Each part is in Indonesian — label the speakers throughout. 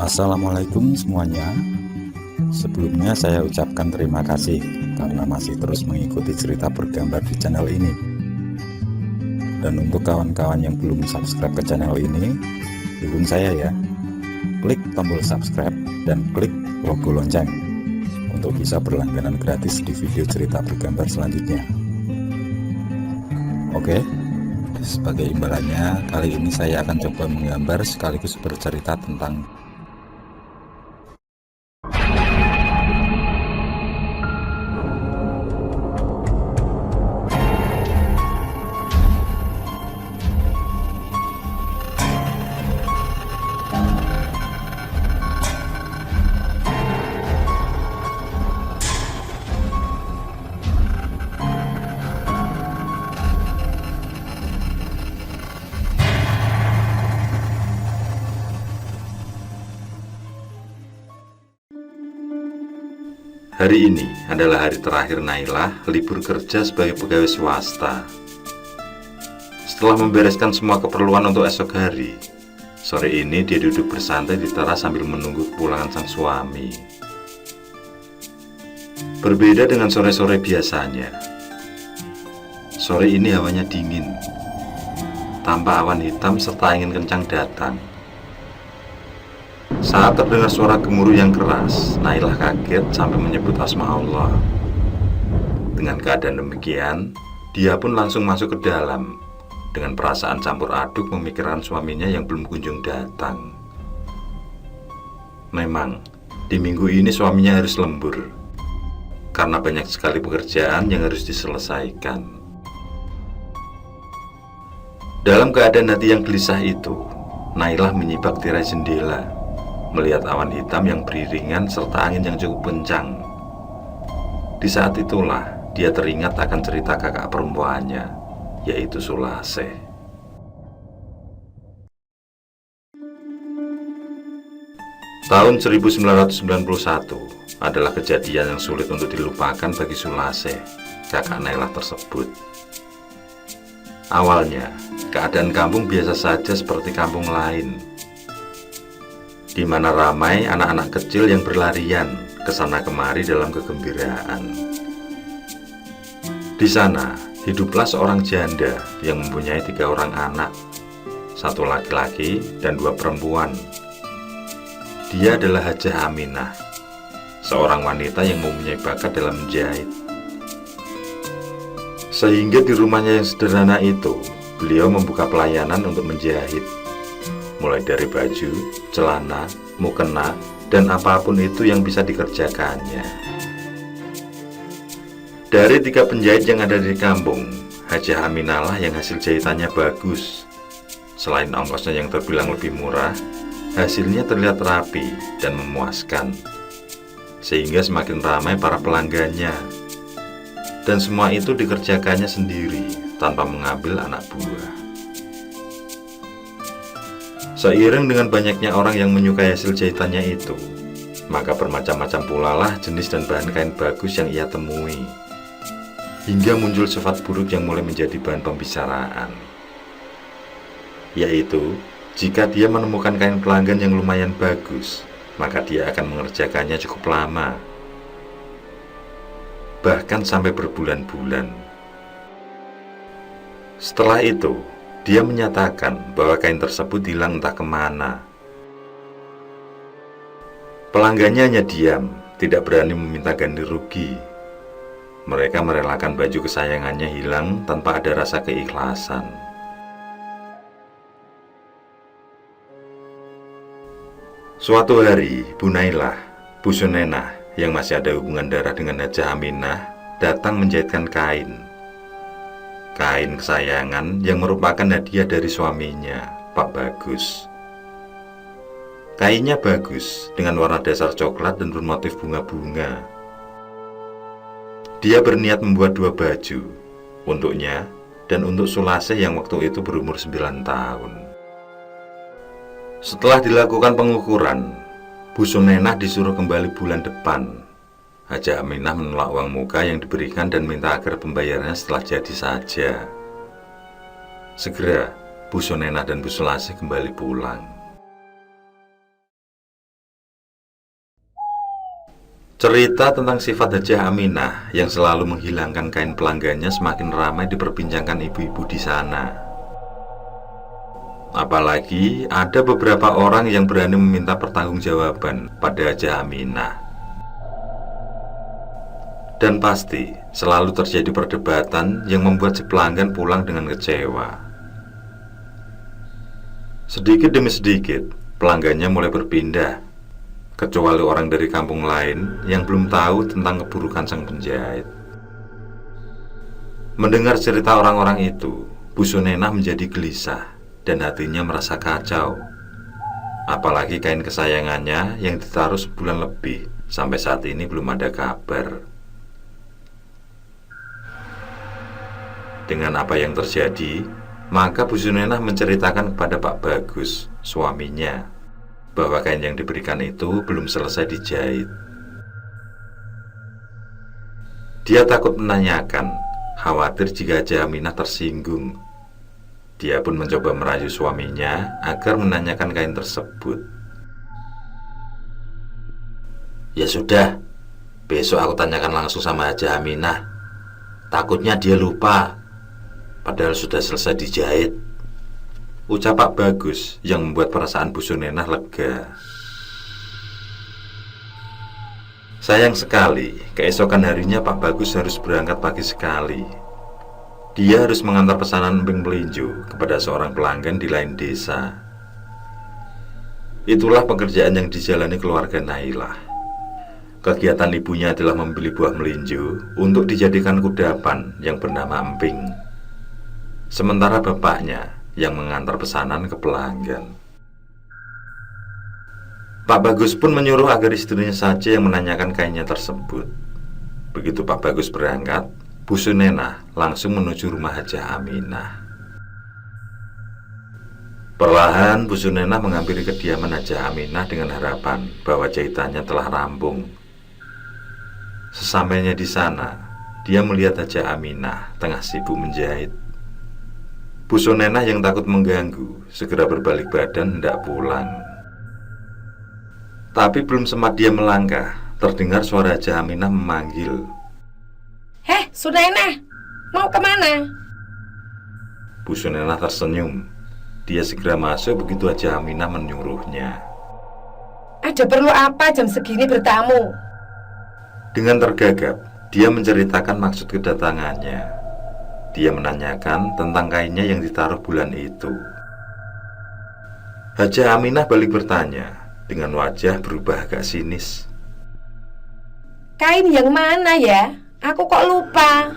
Speaker 1: Assalamualaikum semuanya. Sebelumnya saya ucapkan terima kasih karena masih terus mengikuti cerita bergambar di channel ini. Dan untuk kawan-kawan yang belum subscribe ke channel ini, dukung saya ya. Klik tombol subscribe dan klik logo lonceng untuk bisa berlangganan gratis di video cerita bergambar selanjutnya. Oke, sebagai imbalannya kali ini saya akan coba menggambar sekaligus bercerita tentang
Speaker 2: Hari ini adalah hari terakhir Nailah libur kerja sebagai pegawai swasta. Setelah membereskan semua keperluan untuk esok hari, sore ini dia duduk bersantai di teras sambil menunggu kepulangan sang suami. Berbeda dengan sore-sore biasanya, sore ini hawanya dingin, tanpa awan hitam serta angin kencang datang. Saat terdengar suara gemuruh yang keras, Nailah kaget sampai menyebut asma Allah. Dengan keadaan demikian, dia pun langsung masuk ke dalam dengan perasaan campur aduk memikirkan suaminya yang belum kunjung datang. Memang, di minggu ini suaminya harus lembur karena banyak sekali pekerjaan yang harus diselesaikan. Dalam keadaan hati yang gelisah itu, Nailah menyibak tirai jendela, melihat awan hitam yang beriringan serta angin yang cukup kencang. Di saat itulah dia teringat akan cerita kakak perempuannya, yaitu Sulaseh. Tahun 1991 adalah kejadian yang sulit untuk dilupakan bagi Sulaseh, kakak Nailah tersebut. Awalnya, keadaan kampung biasa saja seperti kampung lain, di mana ramai anak-anak kecil yang berlarian ke sana kemari dalam kegembiraan. Di sana hiduplah seorang janda yang mempunyai 3 orang anak, 1 laki-laki dan 2 perempuan. Dia adalah Hajah Aminah, seorang wanita yang mempunyai bakat dalam menjahit. Sehingga di rumahnya yang sederhana itu, beliau membuka pelayanan untuk menjahit, mulai dari baju, celana, mukena, dan apapun itu yang bisa dikerjakannya. Dari 3 penjahit yang ada di kampung, Hajah Aminah lah yang hasil jahitannya bagus. Selain ongkosnya yang terbilang lebih murah, hasilnya terlihat rapi dan memuaskan, sehingga semakin ramai para pelanggannya. Dan semua itu dikerjakannya sendiri, tanpa mengambil anak buah. Seiring dengan banyaknya orang yang menyukai hasil jahitannya itu, maka bermacam-macam pula lah jenis dan bahan kain bagus yang ia temui, hingga muncul sifat buruk yang mulai menjadi bahan pembicaraan, yaitu jika dia menemukan kain pelanggan yang lumayan bagus, maka dia akan mengerjakannya cukup lama, bahkan sampai berbulan-bulan. Setelah itu, dia menyatakan bahwa kain tersebut hilang entah kemana. Pelanggannya hanya diam, tidak berani meminta ganti rugi. Mereka merelakan baju kesayangannya hilang tanpa ada rasa keikhlasan. Suatu hari, Bu Nailah, Bu Sunenah yang masih ada hubungan darah dengan Hajah Aminah datang menjahitkan kain kesayangan yang merupakan hadiah dari suaminya, Pak Bagus. Kainnya bagus dengan warna dasar coklat dan bermotif bunga-bunga. Dia berniat membuat 2 baju untuknya dan untuk Sulaseh yang waktu itu berumur 9 tahun. Setelah dilakukan pengukuran, Bu Sunenah disuruh kembali bulan depan. Hajah Aminah menolak uang muka yang diberikan dan minta agar pembayarannya setelah jadi saja. Segera, Bu Sunenah dan Bu Sulaseh kembali pulang. Cerita tentang sifat Hajah Aminah yang selalu menghilangkan kain pelanggannya semakin ramai diperbincangkan ibu-ibu di sana. Apalagi ada beberapa orang yang berani meminta pertanggungjawaban pada Hajah Aminah. Dan pasti selalu terjadi perdebatan yang membuat si pelanggan pulang dengan kecewa. Sedikit demi sedikit, pelanggannya mulai berpindah, kecuali orang dari kampung lain yang belum tahu tentang keburukan sang penjahit. Mendengar cerita orang-orang itu, Bu Sunenah menjadi gelisah dan hatinya merasa kacau. Apalagi kain kesayangannya yang ditaruh sebulan lebih, sampai saat ini belum ada kabar. Dengan apa yang terjadi, maka Bu Sunenah menceritakan kepada Pak Bagus, suaminya, bahwa kain yang diberikan itu belum selesai dijahit. Dia takut menanyakan, khawatir jika Hajah Aminah tersinggung. Dia pun mencoba merayu suaminya agar menanyakan kain tersebut. Ya sudah, besok aku tanyakan langsung sama Hajah Aminah. Takutnya dia lupa, padahal sudah selesai dijahit, ucap Pak Bagus yang membuat perasaan Bu Sunenah lega. Sayang sekali, keesokan harinya Pak Bagus harus berangkat pagi sekali. Dia harus mengantar pesanan emping melinjo kepada seorang pelanggan di lain desa. Itulah pekerjaan yang dijalani keluarga Nailah. Kegiatan ibunya adalah membeli buah melinjo untuk dijadikan kudapan yang bernama emping. Sementara bapaknya yang mengantar pesanan ke pelanggan. Pak Bagus pun menyuruh agar istrinya saja yang menanyakan kainnya tersebut. Begitu Pak Bagus berangkat, Bu Sunenah langsung menuju rumah Hajah Aminah. Perlahan Bu Sunenah menghampiri kediaman Hajah Aminah dengan harapan bahwa jahitannya telah rampung. Sesampainya di sana, dia melihat Hajah Aminah tengah sibuk menjahit. Bu Sunenah yang takut mengganggu segera berbalik badan hendak pulang. Tapi belum sempat dia melangkah, terdengar suara Hajah Aminah memanggil.
Speaker 3: Heh, Sunenah, mau kemana?
Speaker 2: Bu Sunenah tersenyum. Dia segera masuk begitu Hajah Aminah menyuruhnya.
Speaker 3: Ada perlu apa jam segini bertamu?
Speaker 2: Dengan tergagap, dia menceritakan maksud kedatangannya. Dia menanyakan tentang kainnya yang ditaruh bulan itu. Hajah Aminah balik bertanya dengan wajah berubah agak sinis.
Speaker 3: Kain yang mana ya? Aku kok lupa.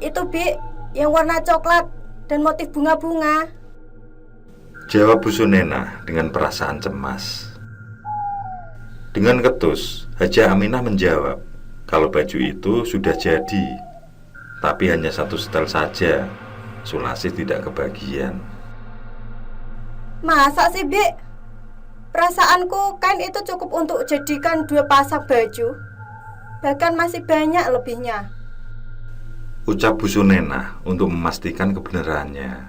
Speaker 4: Itu Bi, yang warna coklat dan motif bunga-bunga.
Speaker 2: Jawab Bu Sunenah dengan perasaan cemas. Dengan ketus, Hajah Aminah menjawab kalau baju itu sudah jadi, tapi hanya satu setel saja. Sulasi tidak kebagian.
Speaker 4: Masa sih Bi? Perasaanku kain itu cukup untuk jadikan 2 pasang baju. Bahkan masih banyak lebihnya,
Speaker 2: Ucap Bu Sunenah untuk memastikan kebenarannya.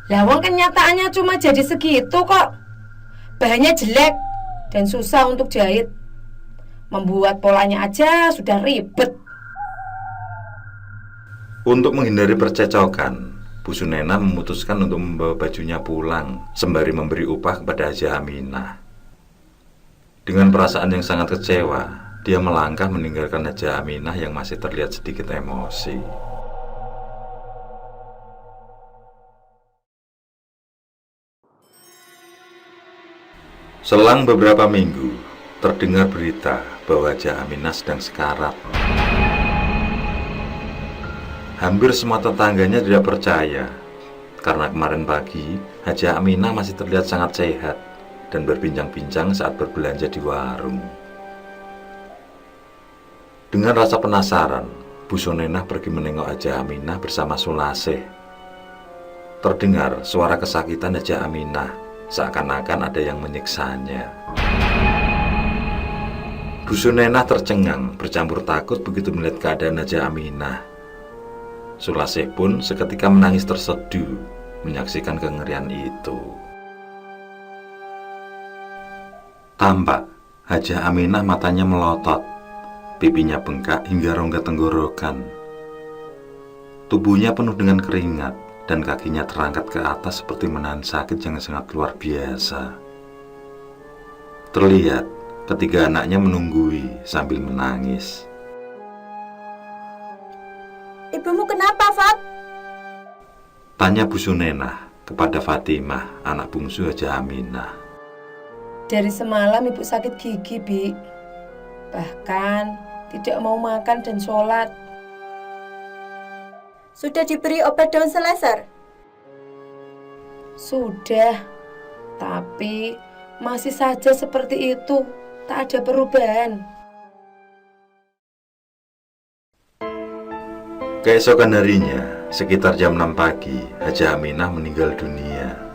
Speaker 3: Lawang kenyataannya cuma jadi segitu kok. Bahannya jelek dan susah untuk jahit. Membuat polanya aja sudah ribet.
Speaker 2: Untuk menghindari percecokan, Bu Sunenah memutuskan untuk membawa bajunya pulang sembari memberi upah kepada Hajah Aminah. Dengan perasaan yang sangat kecewa, dia melangkah meninggalkan Hajah Aminah yang masih terlihat sedikit emosi. Selang beberapa minggu, terdengar berita bahwa Hajah Aminah sedang sekarat. Hampir semua tetangganya tidak percaya, karena kemarin pagi Hajah Aminah masih terlihat sangat sehat dan berbincang-bincang saat berbelanja di warung. Dengan rasa penasaran, Bu Sunenah pergi menengok Hajah Aminah bersama Sulasih. Terdengar suara kesakitan Hajah Aminah, seakan-akan ada yang menyiksanya. Bu Sunenah tercengang, bercampur takut begitu melihat keadaan Hajah Aminah. Sulasih pun seketika menangis terseduh menyaksikan kengerian itu. Tampak Hajah Aminah matanya melotot, pipinya bengkak hingga rongga tenggorokan. Tubuhnya penuh dengan keringat dan kakinya terangkat ke atas seperti menahan sakit yang sangat luar biasa. Terlihat ketiga anaknya menunggui sambil menangis.
Speaker 4: Ibumu kenapa, Fat?
Speaker 2: Tanya Bu Sunenah kepada Fatimah, anak bungsu Hajah Aminah.
Speaker 3: Dari semalam ibu sakit gigi, Bi. Bahkan tidak mau makan dan sholat.
Speaker 4: Sudah diberi obat daun seleser?
Speaker 3: Sudah, tapi masih saja seperti itu. Tak ada perubahan.
Speaker 2: Keesokan harinya, sekitar jam 6 pagi, Hajah Aminah meninggal dunia.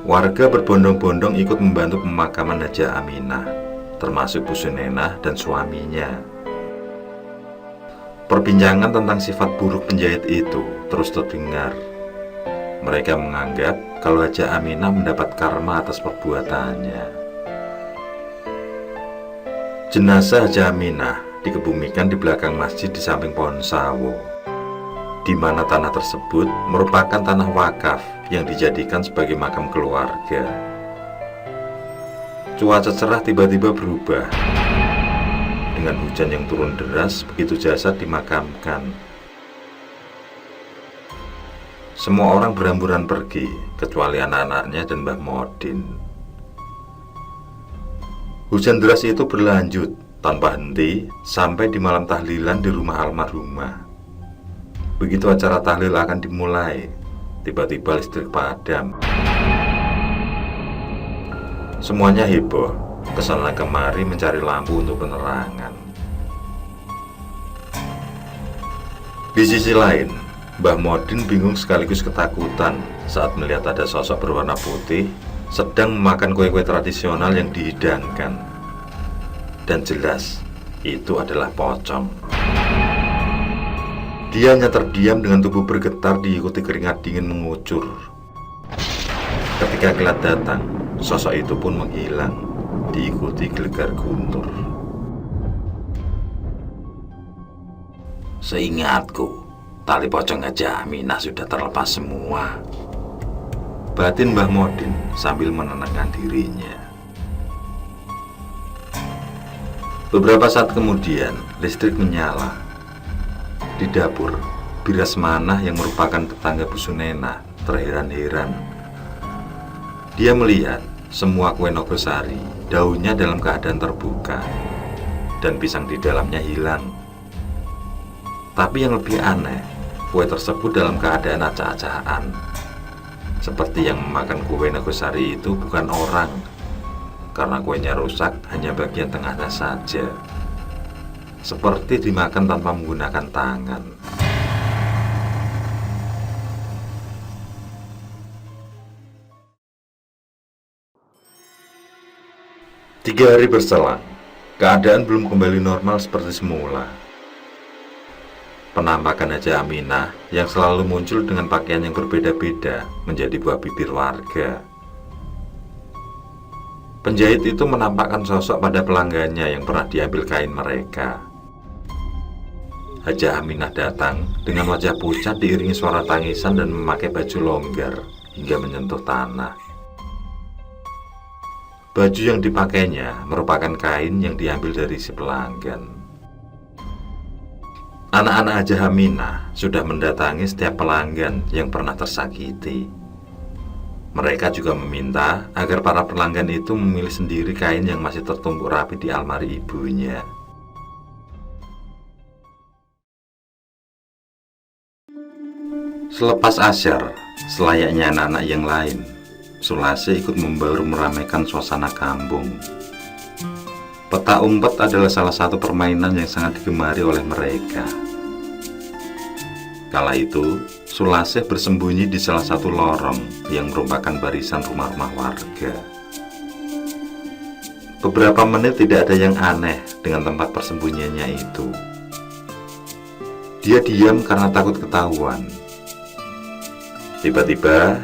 Speaker 2: Warga berbondong-bondong ikut membantu pemakaman Hajah Aminah, termasuk Bu Sunenah dan suaminya. Perbincangan tentang sifat buruk penjahit itu terus terdengar. Mereka menganggap kalau Hajah Aminah mendapat karma atas perbuatannya. Jenazah Hajah Aminah dikebumikan di belakang masjid di samping pohon sawo, di mana tanah tersebut merupakan tanah wakaf yang dijadikan sebagai makam keluarga. Cuaca cerah tiba-tiba berubah. Dengan hujan yang turun deras begitu jasad dimakamkan. Semua orang berhamburan pergi, kecuali anak-anaknya dan Mbah Modin. Hujan deras itu berlanjut tanpa henti sampai di malam tahlilan di rumah almarhumah. Begitu acara tahlil akan dimulai, tiba-tiba listrik padam. Semuanya heboh, kesana kemari mencari lampu untuk penerangan. Di sisi lain, Mbah Modin bingung sekaligus ketakutan saat melihat ada sosok berwarna putih sedang memakan kue-kue tradisional yang dihidangkan. Dan jelas, itu adalah pocong. Dia hanya terdiam dengan tubuh bergetar diikuti keringat dingin mengucur. Ketika kilat datang, sosok itu pun menghilang, diikuti gelegar guntur. Seingatku, tali pocong Hajah Aminah sudah terlepas semua. Batin Mbah Modin sambil menenangkan dirinya. Beberapa saat kemudian, listrik menyala. Di dapur, Biras Manah yang merupakan tetangga Bu Sunenah terheran-heran. Dia melihat semua kue Nogosari, daunnya dalam keadaan terbuka, dan pisang di dalamnya hilang. Tapi yang lebih aneh, kue tersebut dalam keadaan acak-acakan. Seperti yang memakan kue Nogosari itu bukan orang, karena kuenya rusak hanya bagian tengahnya saja. Seperti dimakan tanpa menggunakan tangan. Tiga hari berselang, keadaan belum kembali normal seperti semula. Penampakan Hajah Aminah yang selalu muncul dengan pakaian yang berbeda-beda menjadi buah bibir warga. Penjahit itu menampakkan sosok pada pelanggannya yang pernah diambil kain mereka. Hajah Aminah datang dengan wajah pucat diiringi suara tangisan dan memakai baju longgar hingga menyentuh tanah. Baju yang dipakainya merupakan kain yang diambil dari si pelanggan. Anak-anak Hajah Aminah sudah mendatangi setiap pelanggan yang pernah tersakiti. Mereka juga meminta agar para pelanggan itu memilih sendiri kain yang masih tertumbuk rapi di almari ibunya. Selepas asyar, selayaknya anak-anak yang lain, Sulase ikut membaur meramaikan suasana kampung. Peta umpet adalah salah satu permainan yang sangat digemari oleh mereka. Kala itu, Sulase bersembunyi di salah satu lorong yang merupakan barisan rumah-rumah warga. Beberapa menit tidak ada yang aneh dengan tempat persembunyiannya itu. Dia diam karena takut ketahuan. Tiba-tiba,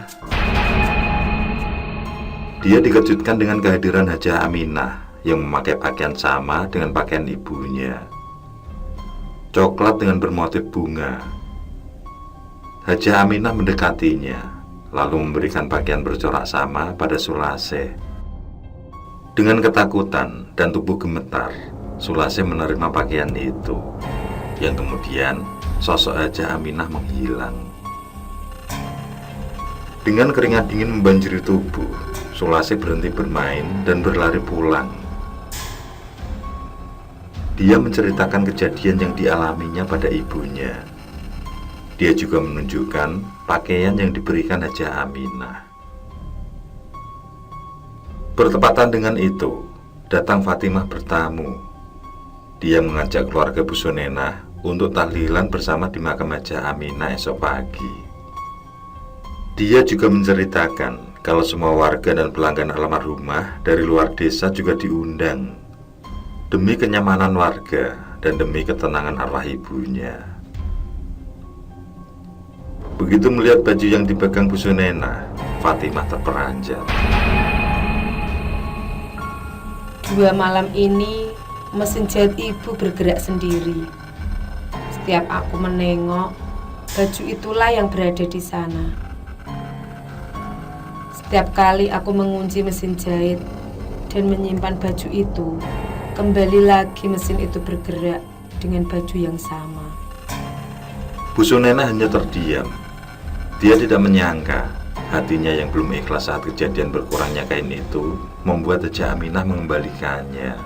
Speaker 2: Dia dikejutkan dengan kehadiran Hajah Aminah yang memakai pakaian sama dengan pakaian ibunya, coklat dengan bermotif bunga. Hajah Aminah mendekatinya, lalu memberikan pakaian bercorak sama pada Sulase. Dengan ketakutan dan tubuh gemetar, Sulase menerima pakaian itu, yang kemudian sosok Hajah Aminah menghilang. Dengan keringat dingin membanjiri tubuh, Sulase berhenti bermain dan berlari pulang. Dia menceritakan kejadian yang dialaminya pada ibunya. Dia juga menunjukkan pakaian yang diberikan Hajah Aminah. Bertepatan dengan itu, datang Fatimah bertamu. Dia mengajak keluarga Bu Sunenah untuk tahlilan bersama di makam Hajah Aminah esok pagi. Dia juga menceritakan kalau semua warga dan pelanggan almarhumah dari luar desa juga diundang, demi kenyamanan warga dan demi ketenangan arwah ibunya. Begitu melihat baju yang dipegang Bu Sunenah, Fatimah terperanjat.
Speaker 3: 2 malam ini mesin jahit ibu bergerak sendiri. Setiap aku menengok, baju itulah yang berada di sana. Setiap kali aku mengunci mesin jahit dan menyimpan baju itu, kembali lagi mesin itu bergerak dengan baju yang sama.
Speaker 2: Bu Sunenah hanya terdiam. Dia tidak menyangka hatinya yang belum ikhlas saat kejadian berkurangnya kain itu membuat Hajah Aminah mengembalikannya.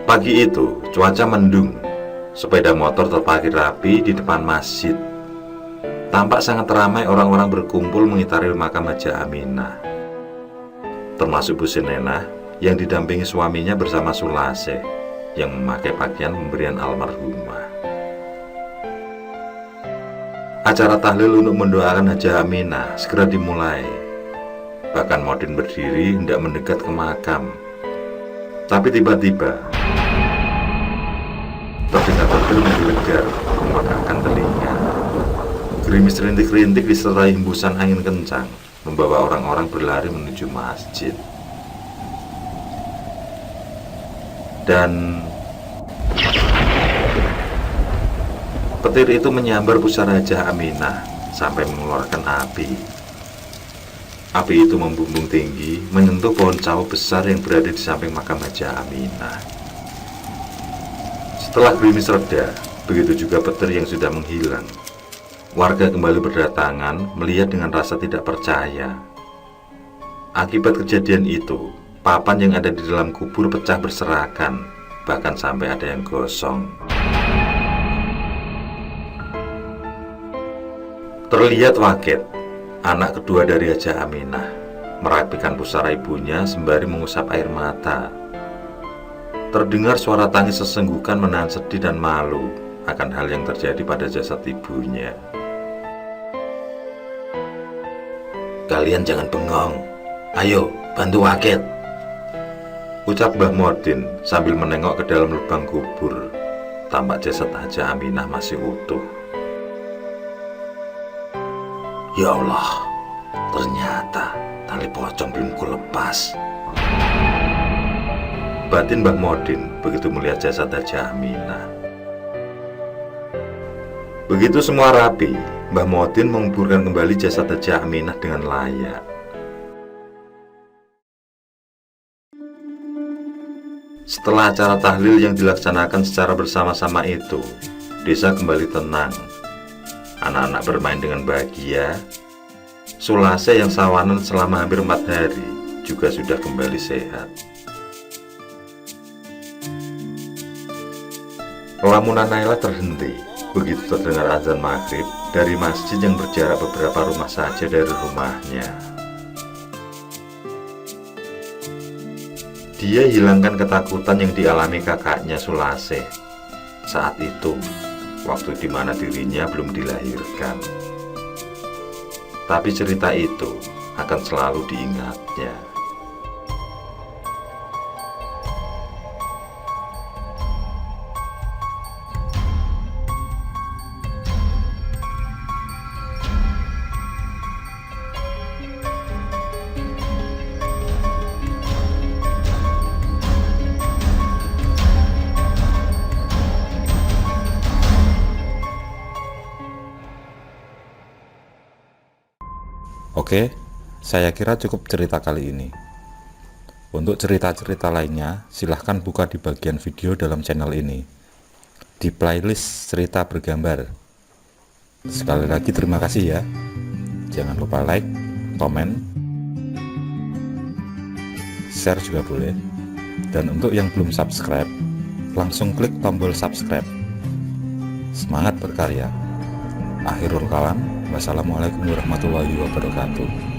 Speaker 2: Pagi itu, cuaca mendung. Sepeda motor terparkir rapi di depan masjid. Tampak sangat ramai orang-orang berkumpul mengitari makam Hajah Aminah, termasuk Bu Sunenah yang didampingi suaminya bersama Sulase yang memakai pakaian pemberian almarhumah. Acara tahlil untuk mendoakan Hajah Aminah segera dimulai. Bahkan Modin berdiri hendak mendekat ke makam. Tapi tiba-tiba terdengar petir menggelegar memekakkan telinga. Gerimis rintik-rintik disertai hembusan angin kencang membawa orang-orang berlari menuju masjid. Dan petir itu menyambar pusara Hajah Aminah sampai mengeluarkan api. Api itu membumbung tinggi menyentuh pohon cawu besar yang berada di samping makam Hajah Aminah. Setelah gerimis reda, begitu juga petir yang sudah menghilang. Warga kembali berdatangan melihat dengan rasa tidak percaya. Akibat kejadian itu, papan yang ada di dalam kubur pecah berserakan, bahkan sampai ada yang gosong. Terlihat Wakid, anak kedua dari Hajah Aminah, merapikan pusara ibunya sembari mengusap air mata. Terdengar suara tangis sesenggukan menahan sedih dan malu akan hal yang terjadi pada jasad ibunya. "Kalian jangan bengong. Ayo, bantu Wakid," ucap Mbah Modin sambil menengok ke dalam lubang kubur. Tampak jasad Hajah Aminah masih utuh. "Ya Allah, ternyata tali pocong belum kulepas," batin Mbah Modin begitu melihat jasad Hajah Aminah. Begitu semua rapi, Mbah Modin menguburkan kembali jasad Hajah Aminah dengan layak. Setelah acara tahlil yang dilaksanakan secara bersama-sama itu, desa kembali tenang. Anak-anak bermain dengan bahagia. Sulase yang sawanan selama hampir 4 hari juga sudah kembali sehat. Lamunan Naila terhenti begitu terdengar azan maghrib dari masjid yang berjarak beberapa rumah saja dari rumahnya. Dia hilangkan ketakutan yang dialami kakaknya Sulase saat itu, waktu di mana dirinya belum dilahirkan. Tapi cerita itu akan selalu diingatnya.
Speaker 1: Oke, saya kira cukup cerita kali ini. Untuk cerita-cerita lainnya, silahkan buka di bagian video dalam channel ini, di playlist cerita bergambar. Sekali lagi terima kasih ya. Jangan lupa like, komen, share juga boleh. Dan untuk yang belum subscribe, langsung klik tombol subscribe. Semangat berkarya. Akhirul kalam, wassalamualaikum warahmatullahi wabarakatuh.